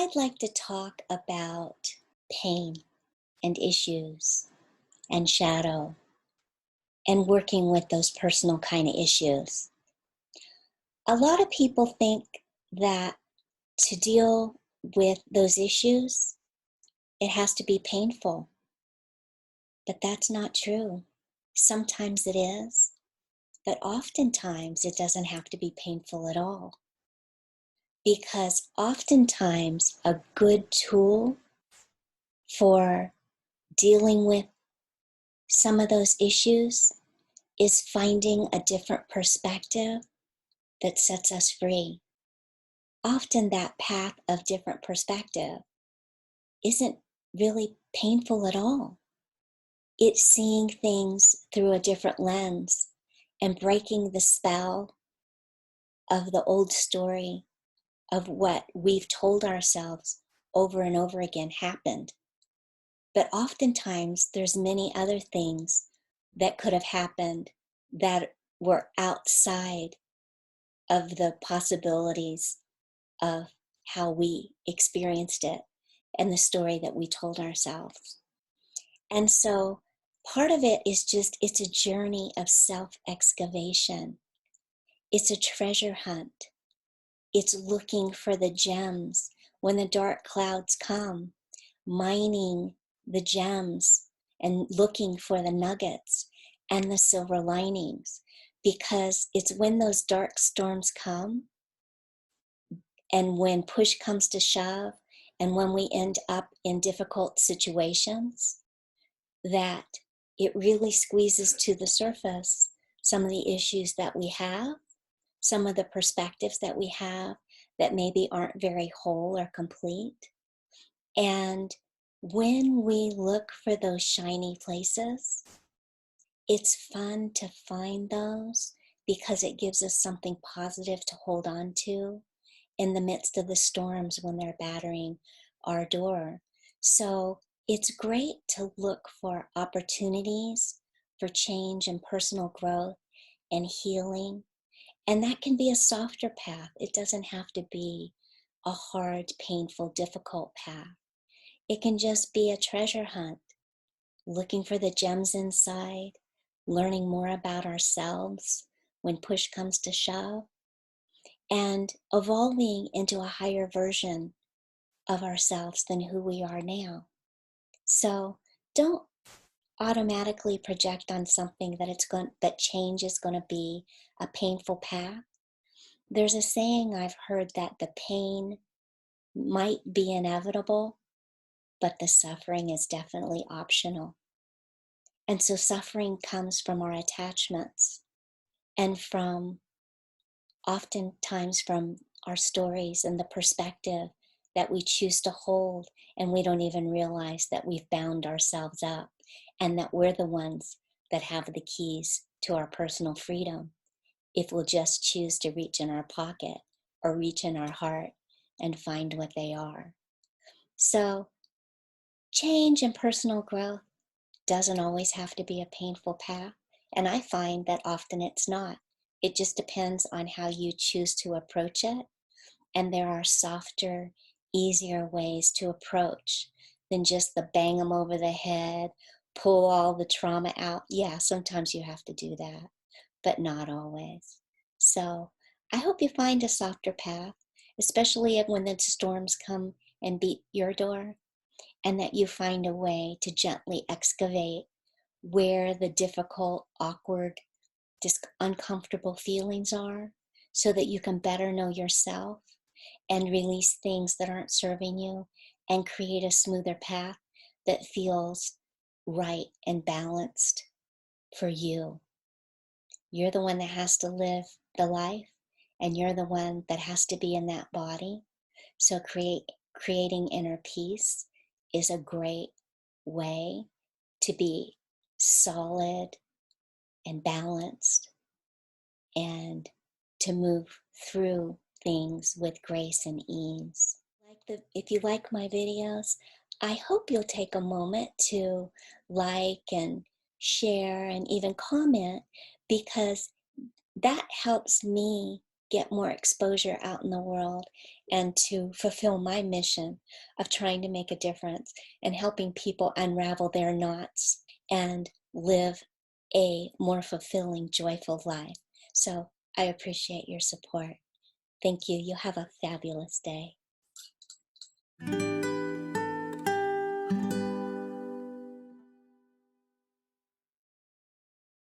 I'd like to talk about pain and issues and shadow and working with those personal kind of issues. A lot of people think that to deal with those issues, it has to be painful, but that's not true. Sometimes it is, but oftentimes it doesn't have to be painful at all. Because oftentimes a good tool for dealing with some of those issues is finding a different perspective that sets us free. Often that path of different perspective isn't really painful at all. It's seeing things through a different lens and breaking the spell of the old story of what we've told ourselves over and over again happened. But oftentimes there's many other things that could have happened that were outside of the possibilities of how we experienced it and the story that we told ourselves. And so part of it is it's a journey of self-excavation. It's a treasure hunt. It's looking for the gems when the dark clouds come, mining the gems and looking for the nuggets and the silver linings, because it's when those dark storms come and when push comes to shove and when we end up in difficult situations that it really squeezes to the surface some of the issues that we have, some of the perspectives that we have that maybe aren't very whole or complete. And when we look for those shiny places, it's fun to find those because it gives us something positive to hold on to in the midst of the storms when they're battering our door. So it's great to look for opportunities for change and personal growth and healing. And that can be a softer path. It doesn't have to be a hard, painful, difficult path. It can just be a treasure hunt, looking for the gems inside, learning more about ourselves when push comes to shove, and evolving into a higher version of ourselves than who we are now. So don't automatically project on something that change is going to be a painful path. There's a saying I've heard that the pain might be inevitable, but the suffering is definitely optional. And so suffering comes from our attachments and from oftentimes from our stories and the perspective that we choose to hold, and we don't even realize that we've bound ourselves up and that we're the ones that have the keys to our personal freedom if we'll just choose to reach in our pocket or reach in our heart and find what they are. So change and personal growth doesn't always have to be a painful path, and I find that often it's not. It just depends on how you choose to approach it, and there are softer, easier ways to approach than just the bang them over the head, pull all the trauma out. Yeah, sometimes you have to do that, but not always. So I hope you find a softer path, especially when the storms come and beat your door, and that you find a way to gently excavate where the difficult, awkward, uncomfortable feelings are so that you can better know yourself and release things that aren't serving you and create a smoother path that feels right and balanced for you. You're the one that has to live the life, and you're the one that has to be in that body. So creating inner peace is a great way to be solid and balanced and to move through things with grace and ease. If you like my videos, I hope you'll take a moment to like and share and even comment, because that helps me get more exposure out in the world and to fulfill my mission of trying to make a difference and helping people unravel their knots and live a more fulfilling, joyful life. So I appreciate your support. Thank you. You have a fabulous day.